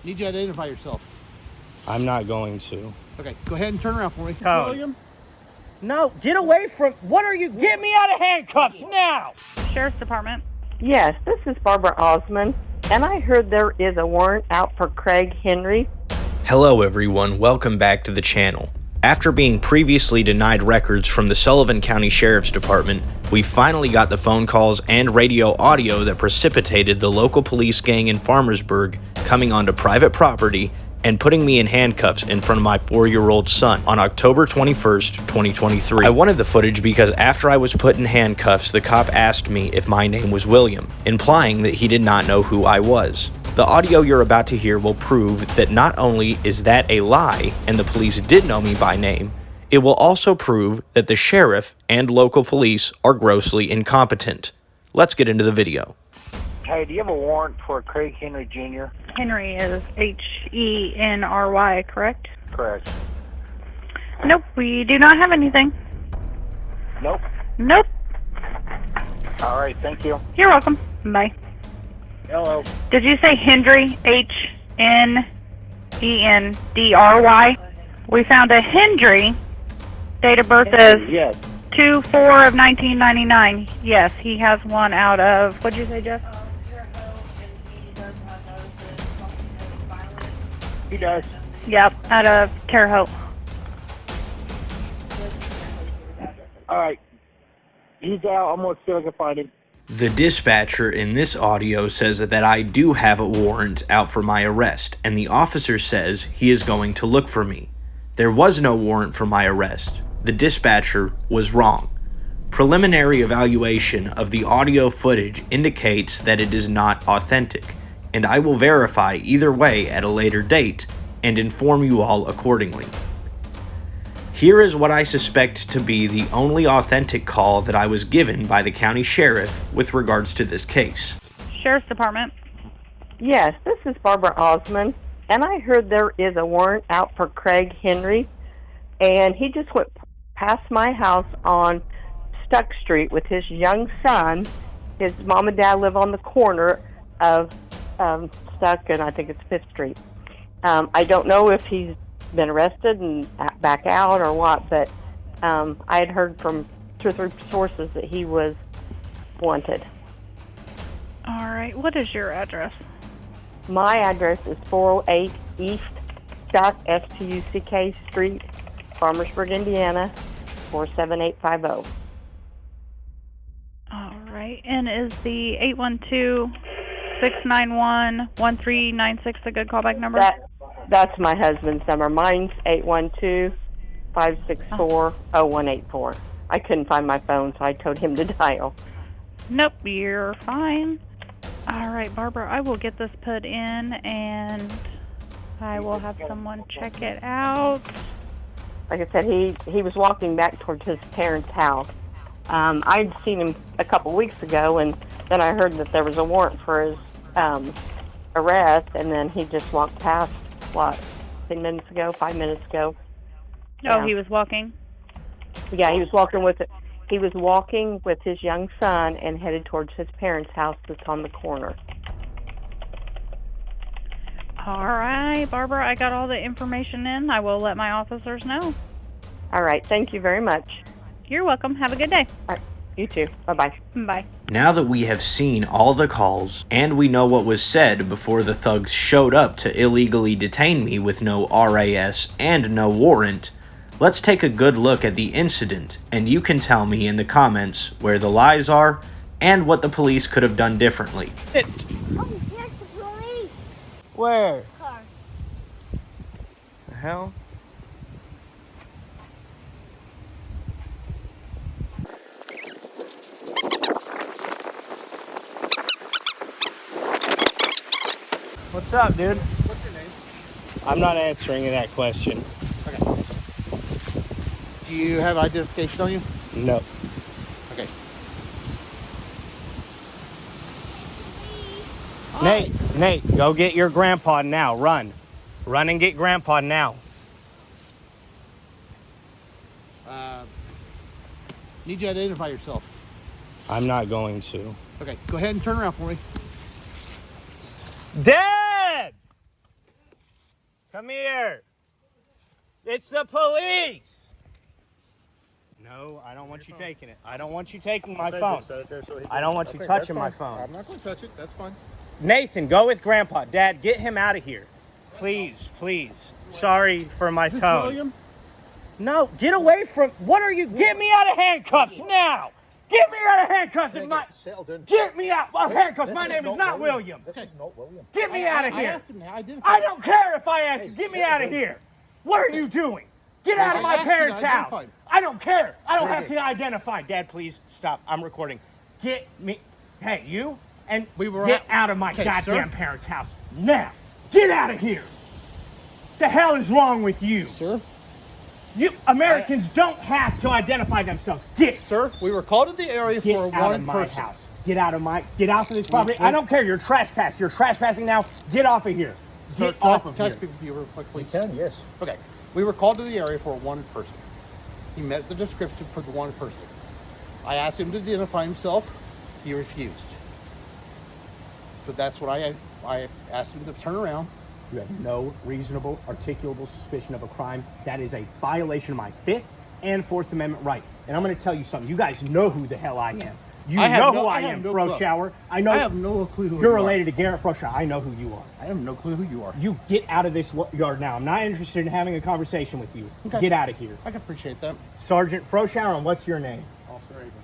Need you to identify yourself. I'm not going to. Okay, go ahead and turn around for me. Cody. William? No, get away from... What are you... Get me out of handcuffs now! Sheriff's Department. Yes, this is Barbara Osmond, and I heard there is a warrant out for Craig Hendry. Hello everyone, welcome back to the channel. After being previously denied records from the Sullivan County Sheriff's Department, we finally got the phone calls and radio audio that precipitated the local police gang in Farmersburg coming onto private property and putting me in handcuffs in front of my 4-year-old son on October 21st, 2023. I wanted the footage because after I was put in handcuffs, the cop asked me if my name was William, implying that he did not know who I was. The audio you're about to hear will prove that not only is that a lie and the police did know me by name, it will also prove that the sheriff and local police are grossly incompetent. Let's get into the video. Hey, do you have a warrant for Craig Henry Jr.? Henry is Henry, correct? Correct. Nope, we do not have anything. Nope. Nope. All right, thank you. You're welcome. Bye. Hello. Did you say Hendry? Hendry? We found a Hendry. Date of birth is Yes. 2/4 of 1999. Yes, he has one out of, what'd you say, Jeff? He does. Yep, out of Terre Haute. All right. He's out. I'm going to see if I can find him. The dispatcher in this audio says that I do have a warrant out for my arrest, and the officer says he is going to look for me. There was no warrant for my arrest. The dispatcher was wrong. Preliminary evaluation of the audio footage indicates that it is not authentic, and I will verify either way at a later date and inform you all accordingly. Here is what I suspect to be the only authentic call that I was given by the county sheriff with regards to this case. Sheriff's Department. Yes, this is Barbara Osmond, and I heard there is a warrant out for Craig Henry, and he just went past my house on Stuck Street with his young son. His mom and dad live on the corner of Stuck and I think it's 5th Street. I don't know if he's been arrested and back out or what, but I had heard from 2 or 3 sources that he was wanted. All right, what is your address? My address is 408 East Stuck, S-T-U-C-K Street, Farmersburg, Indiana, 47850. All right, and is the 812-691-1396 a good callback number? That's my husband's number. Mine's 812-564-0184. I couldn't find my phone, so I told him to dial. Nope, you're fine. All right, Barbara, I will get this put in, and I will have someone check it out. Like I said, he was walking back towards his parents' house. I'd seen him a couple weeks ago, and then I heard that there was a warrant for his arrest, and then he just walked past, 5 minutes ago? Oh, Yeah. he was walking? Yeah, he was walking with his young son and headed towards his parents' house that's on the corner. All right, Barbara, I got all the information in. I will let my officers know. All right, thank you very much. You're welcome. Have a good day. All right, you too. Bye-bye. Bye. Now that we have seen all the calls and we know what was said before the thugs showed up to illegally detain me with no RAS and no warrant, let's take a good look at the incident, and you can tell me in the comments where the lies are and what the police could have done differently. Oh, yes, police. Where? Car. The hell? What's up, dude? What's your name? I'm not answering that question. Okay. Do you have identification on you? No. Okay. Nate, go get your grandpa now. Run and get grandpa now. Need you to identify yourself. I'm not going to. Okay, go ahead and turn around for me. Dad! Come here. It's the police. No, I don't want you taking it. I don't want you taking my phone. I don't want you touching my phone. I'm not going to touch it. That's fine. Nathan, go with Grandpa. Dad, get him out of here. Please, please. Sorry for my tone. William? No, get away from... What are you... Get me out of handcuffs now. Get me out of handcuffs. Get me out of handcuffs. My name is not William. This is not William. Get me out of I here. asked him. I don't care if I ask you. Get me out of here. What are you doing? Get out of my parents' house. I don't care. I don't have to identify. Dad, please stop. I'm recording. Get me... Hey, you... And get out of my goddamn parents' house now. Get out of here. The hell is wrong with you? Sir? You Americans don't have to identify themselves. Sir, we were called to the area for one person. Get out of my house. Get off of this property. I don't care. You're trespassing. You're trespassing now. Get off of here. Get off of here. Can I speak with you real quick, please? You can, yes. Okay. We were called to the area for one person. He met the description for the one person. I asked him to identify himself. He refused. So that's what I asked him to turn around. You have no reasonable, articulable suspicion of a crime. That is a violation of my 5th and 4th Amendment right. And I'm going to tell you something. You guys know who the hell I am. You know who I am, Froschauer. I know. I have no clue who you are. You're related to Garrett Froschauer. I know who you are. I have no clue who you are. You get out of this yard now. I'm not interested in having a conversation with you. Okay. Get out of here. I can appreciate that. Sergeant Froschauer, and what's your name? Officer Abrams.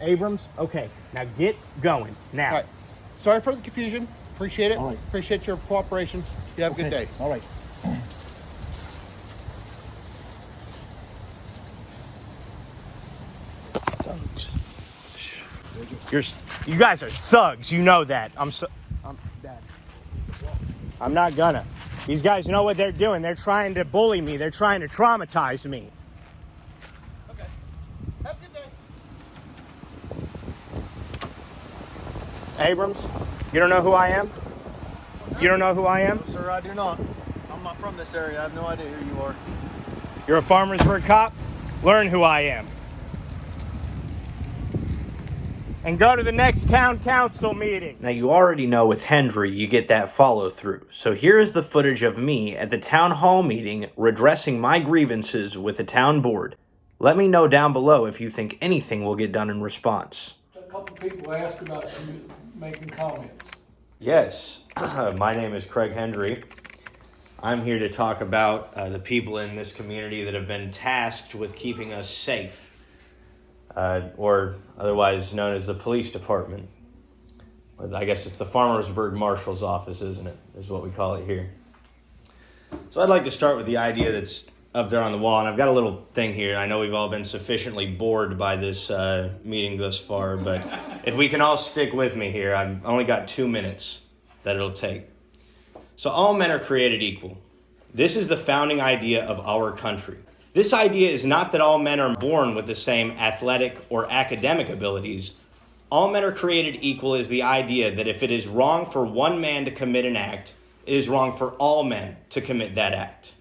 Abrams? Okay. Now get going. Now. All right. Sorry for the confusion. Appreciate it. All right. Appreciate your cooperation. You have a good day. All right. You guys are thugs. You know that. I'm not gonna. These guys know what they're doing. They're trying to bully me. They're trying to traumatize me. Okay. Have a good day. Abrams, you don't know who I am? You don't know who I am? No, sir, I do not. I'm not from this area. I have no idea who you are. You're a Farmersburg cop? Learn who I am. And go to the next town council meeting. Now, you already know with Hendry, you get that follow through. So here is the footage of me at the town hall meeting redressing my grievances with the town board. Let me know down below if you think anything will get done in response. A couple people asked about you making comments. Yes, my name is Craig Hendry. I'm here to talk about the people in this community that have been tasked with keeping us safe. Or otherwise known as the police department. I guess it's the Farmersburg Marshall's office, isn't it? Is what we call it here. So I'd like to start with the idea that's up there on the wall, and I've got a little thing here. I know we've all been sufficiently bored by this meeting thus far, but if we can all stick with me here, I've only got 2 minutes that it'll take. So all men are created equal. This is the founding idea of our country. This idea is not that all men are born with the same athletic or academic abilities. All men are created equal is the idea that if it is wrong for one man to commit an act, it is wrong for all men to commit that act.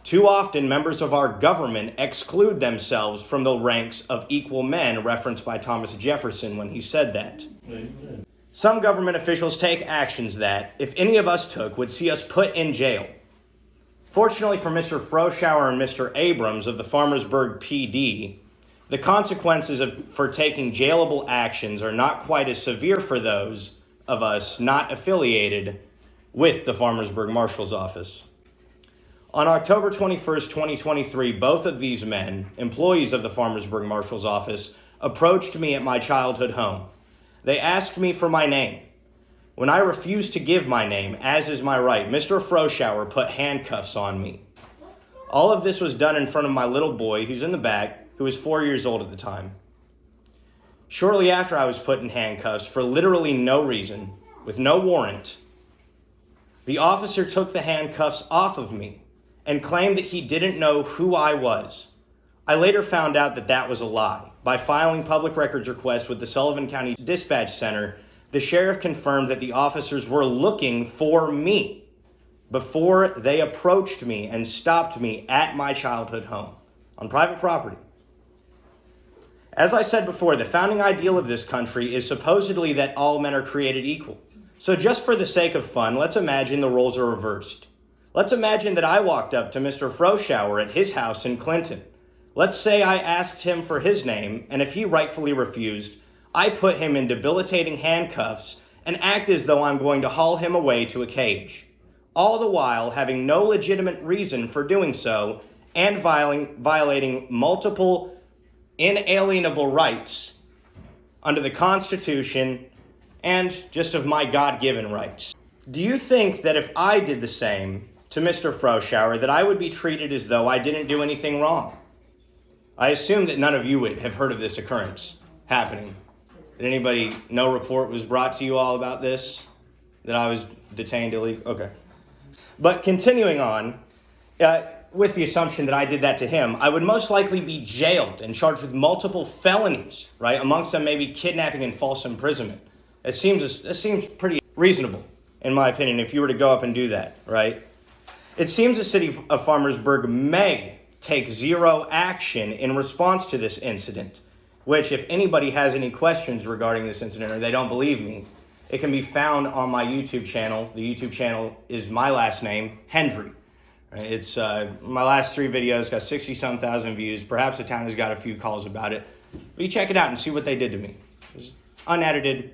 Too often, members of our government exclude themselves from the ranks of equal men referenced by Thomas Jefferson when he said that. Some government officials take actions that, if any of us took, would see us put in jail. Fortunately for Mr. Froschauer and Mr. Abrams of the Farmersburg PD, the consequences for taking jailable actions are not quite as severe for those of us not affiliated with the Farmersburg Marshall's office. On October 21st, 2023, both of these men, employees of the Farmersburg Marshall's office, approached me at my childhood home. They asked me for my name. When I refused to give my name, as is my right, Mr. Froschauer put handcuffs on me. All of this was done in front of my little boy, who's in the back, who was 4 years old at the time. Shortly after I was put in handcuffs, for literally no reason, with no warrant, the officer took the handcuffs off of me and claimed that he didn't know who I was. I later found out that that was a lie. By filing public records requests with the Sullivan County Dispatch Center, the sheriff confirmed that the officers were looking for me before they approached me and stopped me at my childhood home on private property. As I said before, the founding ideal of this country is supposedly that all men are created equal. So just for the sake of fun, let's imagine the roles are reversed. Let's imagine that I walked up to Mr. Froshower at his house in Clinton. Let's say I asked him for his name, and if he rightfully refused, I put him in debilitating handcuffs and act as though I'm going to haul him away to a cage, all the while having no legitimate reason for doing so and violating multiple inalienable rights under the Constitution and just of my God-given rights. Do you think that if I did the same to Mr. Froshower, that I would be treated as though I didn't do anything wrong? I assume that none of you would have heard of this occurrence happening. Did anybody, no report was brought to you all about this? That I was detained illegally? Okay. But continuing on, with the assumption that I did that to him, I would most likely be jailed and charged with multiple felonies, right? Amongst them maybe kidnapping and false imprisonment. It seems pretty reasonable, in my opinion, if you were to go up and do that, right? It seems the city of Farmersburg may take zero action in response to this incident, which if anybody has any questions regarding this incident or they don't believe me, it can be found on my YouTube channel. The YouTube channel is my last name, Hendry. It's my last 3 videos got 60-some thousand views. Perhaps the town has got a few calls about it. But you check it out and see what they did to me. It's unedited,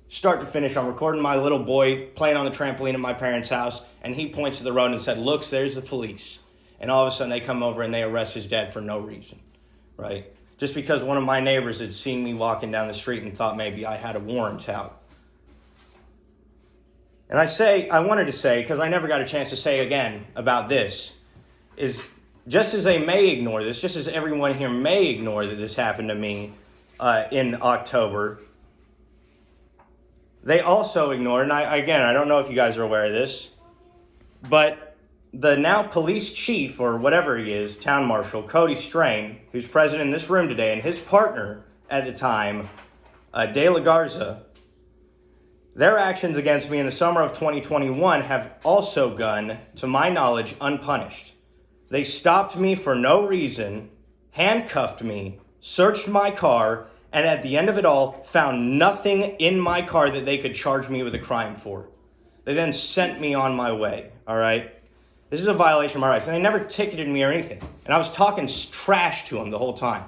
start to finish. I'm recording my little boy playing on the trampoline at my parents' house, and he points to the road and said, "Looks, there's the police." And all of a sudden they come over and they arrest his dad for no reason, right? Just because one of my neighbors had seen me walking down the street and thought maybe I had a warrant out. And I wanted to say, because I never got a chance to say again about this, is just as they may ignore this, just as everyone here may ignore that this happened to me in October, they also ignore, and I don't know if you guys are aware of this, but the now police chief, or whatever he is, town marshal, Cody, who's present in this room today, and his partner at the time, De La Garza, their actions against me in the summer of 2021 have also gone, to my knowledge, unpunished. They stopped me for no reason, handcuffed me, searched my car, and at the end of it all, found nothing in my car that they could charge me with a crime for. They then sent me on my way, all right? This is a violation of my rights, and they never ticketed me or anything. And I was talking trash to them the whole time.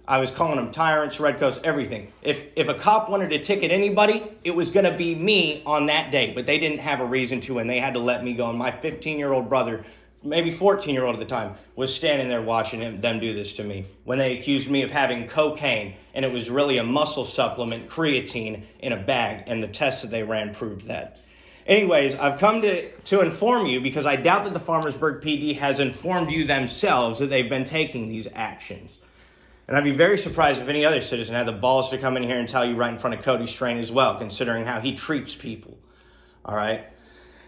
I was calling them tyrants, redcoats, everything. If a cop wanted to ticket anybody, it was going to be me on that day. But they didn't have a reason to, and they had to let me go. And my 15-year-old brother, maybe 14-year-old at the time, was standing there watching them do this to me when they accused me of having cocaine, and it was really a muscle supplement, creatine, in a bag. And the tests that they ran proved that. Anyways, I've come to inform you because I doubt that the Farmersburg PD has informed you themselves that they've been taking these actions. And I'd be very surprised if any other citizen had the balls to come in here and tell you right in front of Cody Strain as well, considering how he treats people. All right?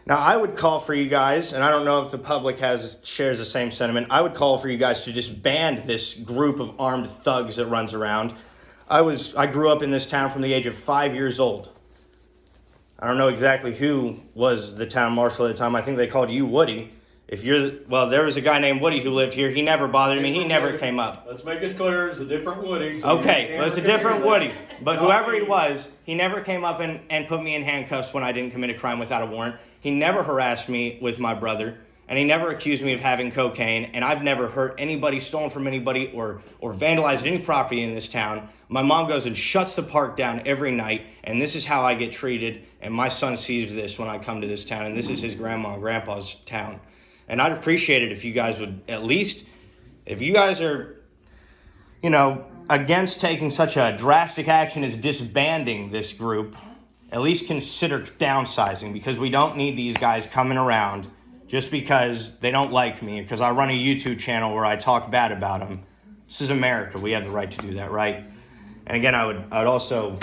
Now, I would call for you guys, and I don't know if the public shares the same sentiment, I would call for you guys to disband this group of armed thugs that runs around. I grew up in this town from the age of 5 years old. I don't know exactly who was the town marshal at the time. I think they called you Woody. There was a guy named Woody who lived here. He never bothered me. He never came up. Let's make this clear. It's a different Woody. So okay, well, it's a different Woody. But whoever he was, he never came up and put me in handcuffs when I didn't commit a crime without a warrant. He never harassed me with my brother. And he never accused me of having cocaine. And I've never hurt anybody, stolen from anybody, or vandalized any property in this town. My mom goes and shuts the park down every night. And this is how I get treated. And my son sees this when I come to this town. And this is his grandma and grandpa's town. And I'd appreciate it if you guys would at least, if you guys are, against taking such a drastic action as disbanding this group, at least consider downsizing, because we don't need these guys coming around just because they don't like me, because I run a YouTube channel where I talk bad about them. This is America. We have the right to do that, right? And again, I would also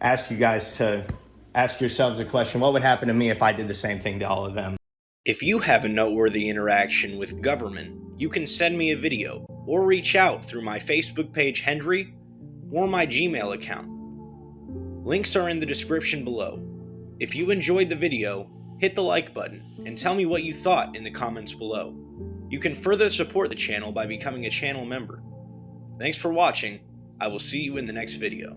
ask you guys to ask yourselves a question. What would happen to me if I did the same thing to all of them? If you have a noteworthy interaction with government, you can send me a video or reach out through my Facebook page Hendry or my Gmail account. Links are in the description below. If you enjoyed the video, hit the like button and tell me what you thought in the comments below. You can further support the channel by becoming a channel member. Thanks for watching. I will see you in the next video.